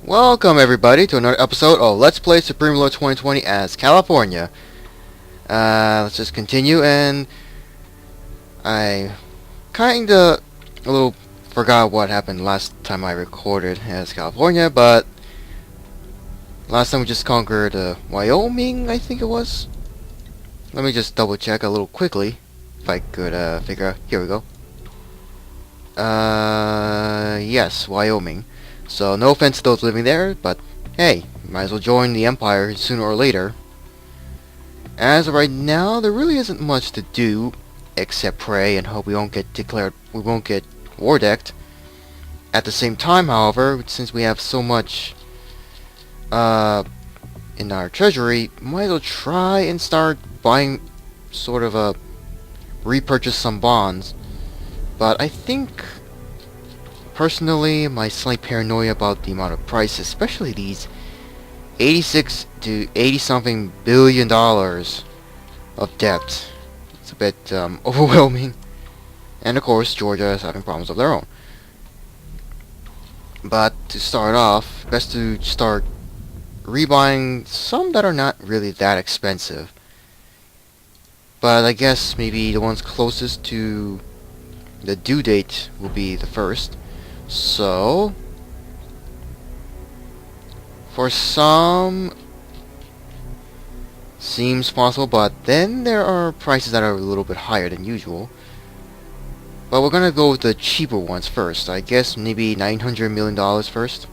Welcome everybody to another episode of Let's Play Supreme Lord 2020 as California. Let's just continue, and I kinda a little forgot what happened last time I recorded as California, but last time we just conquered Wyoming, I think it was. Let me just double check a little quickly if I could figure out. Here we go. Yes, Wyoming. So no offense to those living there, but hey, might as well join the Empire sooner or later. As of right now, there really isn't much to do except pray and hope we won't get war decked. At the same time, however, since we have so much in our treasury, might as well try and start buying sort of a repurchase some bonds. But I think personally, my slight paranoia about the amount of price, especially these 86 to 80 something billion dollars of debt. It's a bit overwhelming. And of course, Georgia is having problems of their own. But to start off, best to start rebuying some that are not really that expensive. But I guess maybe the ones closest to the due date will be the first. So, for some, seems possible, but then there are prices that are a little bit higher than usual. But we're gonna go with the cheaper ones first. I guess maybe $900 million first.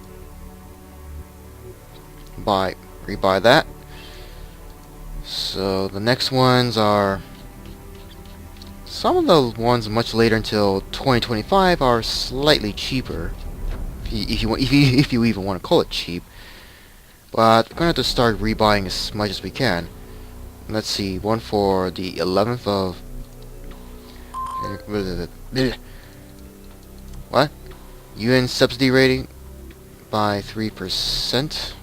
Rebuy that. So the next ones are some of the ones much later until 2025 are slightly cheaper, if you even want to call it cheap. But we're gonna have to start rebuying as much as we can. Let's see, one for the 11th of what? UN subsidy rating by 3%.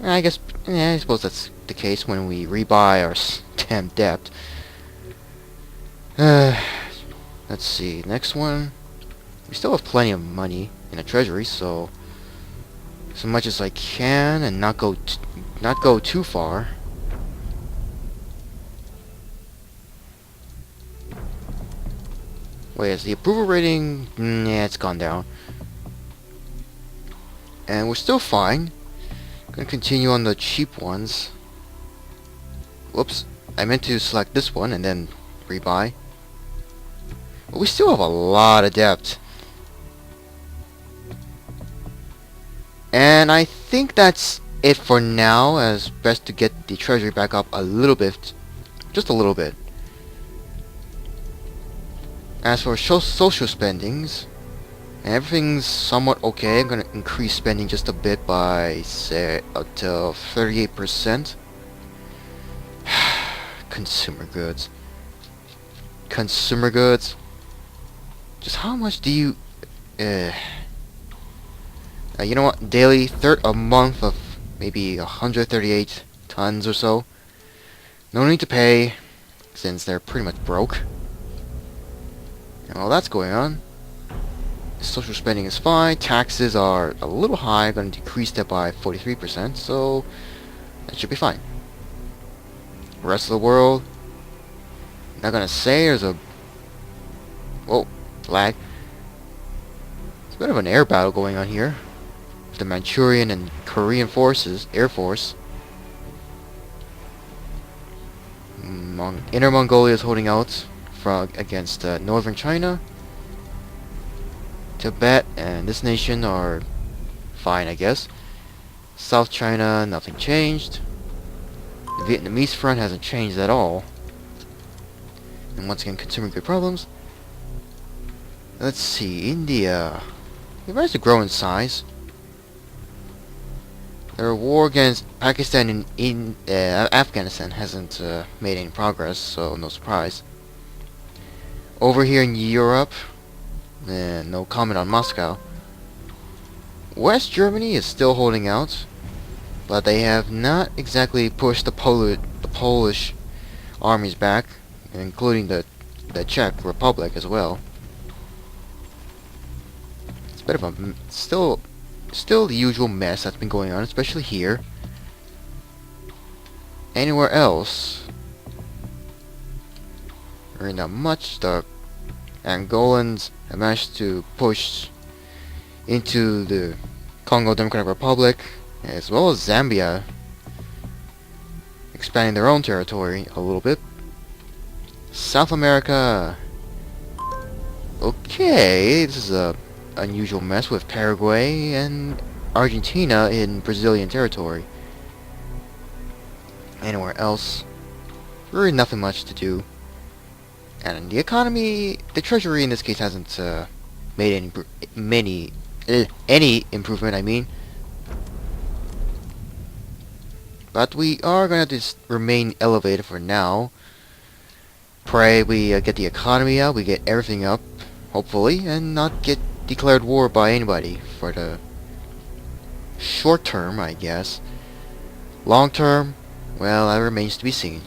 I guess, yeah, I suppose that's the case when we rebuy our damn debt. Let's see, next one. We still have plenty of money in the treasury, so as much as I can and not go too far. Wait, is the approval rating? Yeah, it's gone down. And we're still fine. Gonna continue on the cheap ones. Whoops, I meant to select this one and then rebuy. But we still have a lot of debt. And I think that's it for now, as best to get the treasury back up a little bit. Just a little bit. As for social spendings, everything's somewhat okay. I'm gonna increase spending just a bit by, say, up to 38%. Consumer goods. Consumer goods. Just how much do you... you know what? Daily, a month of maybe 138 tons or so. No need to pay, since they're pretty much broke. And while that's going on, social spending is fine. Taxes are a little high. I'm going to decrease that by 43%, so that should be fine. Rest of the world, not gonna say there's a... Whoa, lag. It's a bit of an air battle going on here. The Manchurian and Korean forces, Air Force. Inner Mongolia is holding out against northern China. Tibet and this nation are fine, I guess. South China, nothing changed. The Vietnamese front hasn't changed at all. And once again, consumer good problems. Let's see, India. They managed to grow in size. Their war against Pakistan and Afghanistan hasn't made any progress, so no surprise. Over here in Europe, no comment on Moscow. West Germany is still holding out, but they have not exactly pushed the Polish armies back, including the Czech Republic as well. It's a bit of a still still the usual mess that's been going on, especially here. Anywhere else, really not much. The Angolans have managed to push into the Congo Democratic Republic, as well as Zambia, expanding their own territory a little bit. South America. Okay, this is a unusual mess with Paraguay and Argentina in Brazilian territory. Anywhere else, really nothing much to do. And the economy, the treasury in this case hasn't made any improvement. I mean, but we are gonna just remain elevated for now. Pray we get the economy out, we get everything up, hopefully, and not get declared war by anybody for the short term, I guess. Long term, well, that remains to be seen.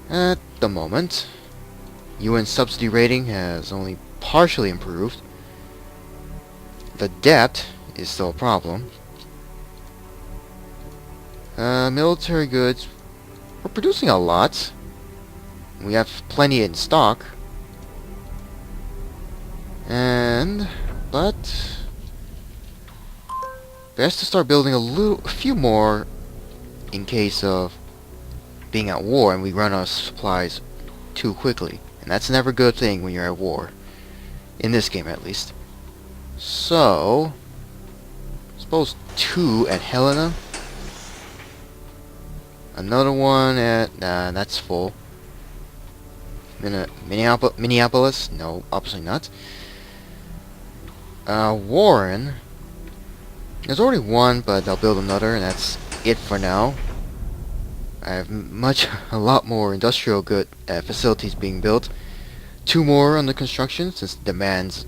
At the moment, UN subsidy rating has only partially improved. The debt is still a problem. Military goods, we're producing a lot. We have plenty in stock. But best to start building a few more in case of being at war and we run out of supplies too quickly. And that's never a good thing when you're at war. In this game, at least. So, I suppose 2 at Helena. Another one at... Nah, that's full. Minneapolis? No, obviously not. Warren. There's already one, but they'll build another, and that's it for now. I have a lot more industrial good facilities being built. 2 more under construction, since demand's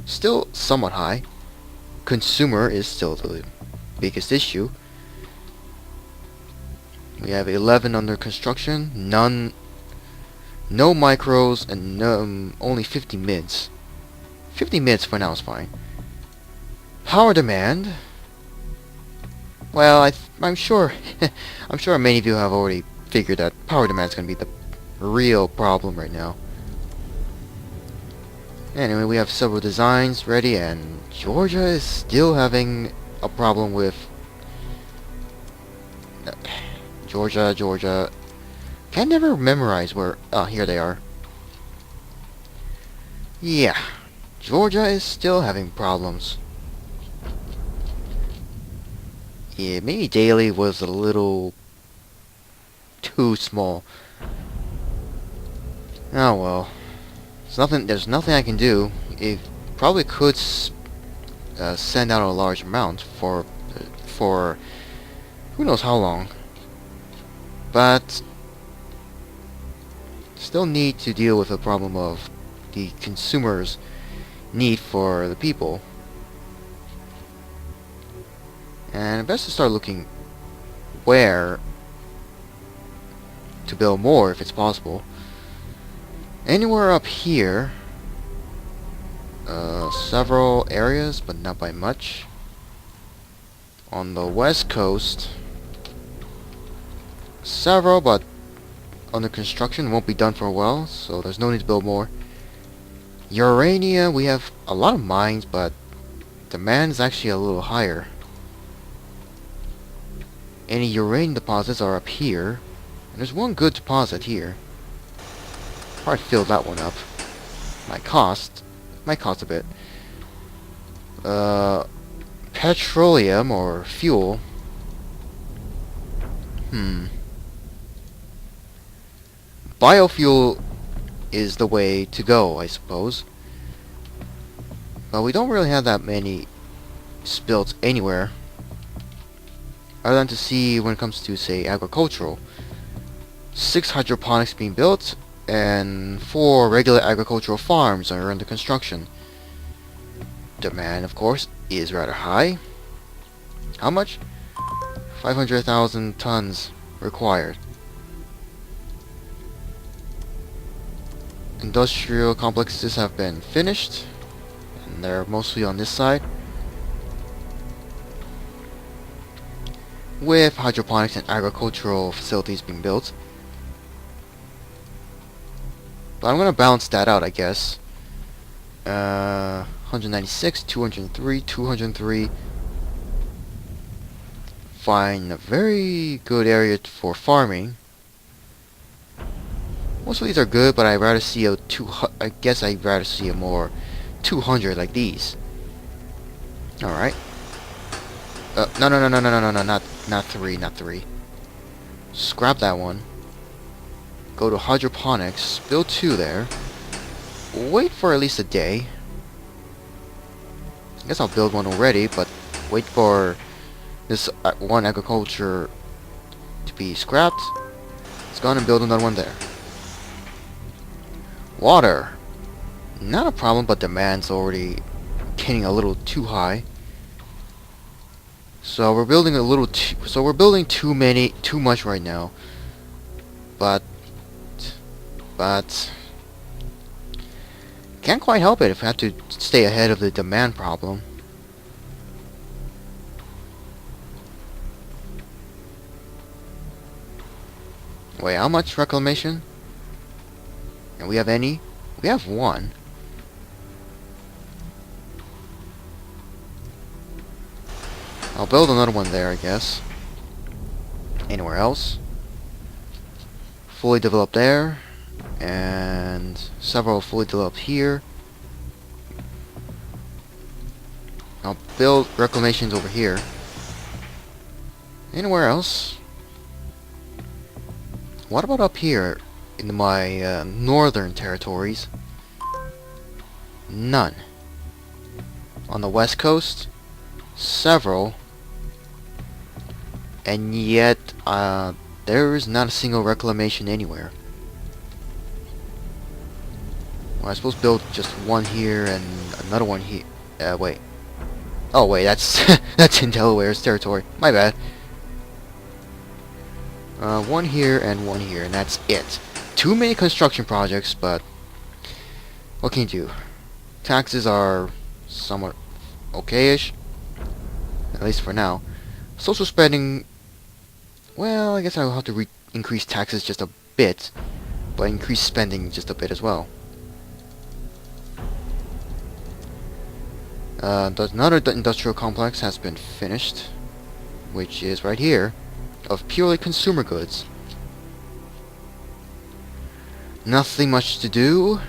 still somewhat high. Consumer is still the biggest issue. We have 11 under construction, no micros, and only 50 mids. 50 mids for now is fine. Power demand. Well, I'm sure I'm sure many of you have already figured that power demand is going to be the real problem right now. Anyway, we have several designs ready, and Georgia is still having a problem with Georgia. Can never memorize where. Oh, here they are. Yeah, Georgia is still having problems. Yeah, maybe daily was a little too small. Oh well. There's nothing I can do. It probably could send out a large amount for who knows how long. But still need to deal with the problem of the consumer's need for the people. And best to start looking where to build more if it's possible. Anywhere up here, several areas, but not by much. On the west coast, several, but under construction, won't be done for a while, so there's no need to build more. Urania, we have a lot of mines, but demand is actually a little higher. Any uranium deposits are up here, and there's one good deposit here. Probably fill that one up. Might cost a bit. Petroleum or fuel. Biofuel is the way to go, I suppose. But we don't really have that many spills anywhere, other than to see when it comes to, say, agricultural. 6 hydroponics being built, and 4 regular agricultural farms are under construction. Demand, of course, is rather high. How much? 500,000 tons required. Industrial complexes have been finished, And they're mostly on this side, with hydroponics and agricultural facilities being built. But I'm gonna balance that out, I guess. 196, 203, 203. Find a very good area for farming. Most of these are good, but I'd rather see a I guess I'd rather see a more 200 like these. Alright. No, no, no, no, no, no, no, no, not three, not three. Scrap that one. Go to hydroponics. Build 2 there. Wait for at least a day. I guess I'll build one already, but wait for this one agriculture to be scrapped. Let's go on and build another one there. Water. Not a problem, but demand's already getting a little too high. So we're building a little so we're building too much right now. But can't quite help it if we have to stay ahead of the demand problem. Wait, how much reclamation? And we have any? We have 1. I'll build another one there, I guess. Anywhere else? Fully developed there. And several fully developed here. I'll build reclamations over here. Anywhere else? What about up here in my northern territories? None. On the west coast, several. And yet, there is not a single reclamation anywhere. Well, I suppose build just one here and another one here. Wait. Oh, wait, that's that's in Delaware's territory. My bad. One here and one here, and that's it. Too many construction projects, but what can you do? Taxes are somewhat okay-ish, at least for now. Social spending, well, I guess I'll have to increase taxes just a bit, but increase spending just a bit as well. Another industrial complex has been finished, which is right here, of purely consumer goods. Nothing much to do.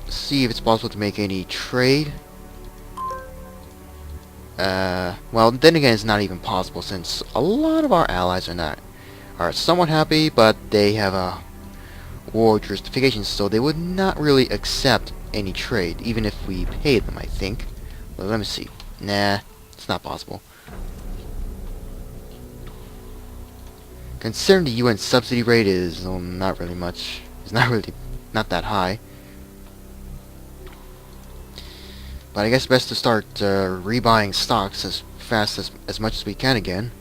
See if it's possible to make any trade. Well, then again, it's not even possible since a lot of our allies are somewhat happy, but they have a war justification, so they would not really accept any trade, even if we paid them, I think. But let me see. Nah, it's not possible. Considering the UN subsidy rate is not really much. It's not that high. But I guess best to start rebuying stocks as fast as much as we can again.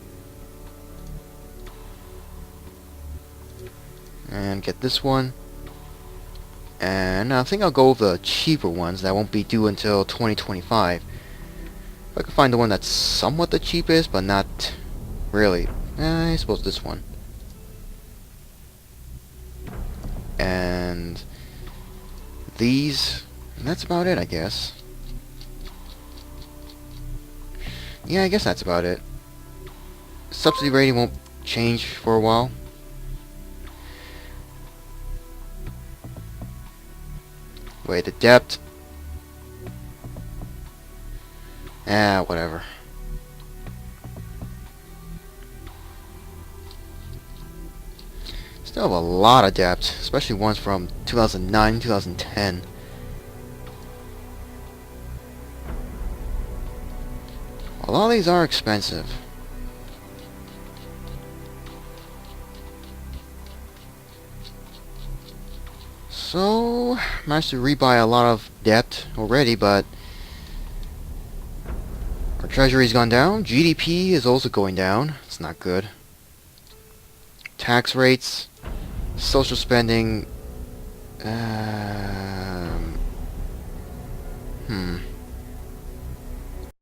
And get this one. And I think I'll go with the cheaper ones that won't be due until 2025. If I can find the one that's somewhat the cheapest, but not really. I suppose this one. And these, and that's about it, I guess. Yeah, I guess that's about it. Subsidy rating won't change for a while. Wait, the depth. Whatever. Still have a lot of depth, especially ones from 2009, 2010. A lot of these are expensive. So, managed to rebuy a lot of debt already, but our treasury's gone down. GDP is also going down. It's not good. Tax rates, social spending, Hmm.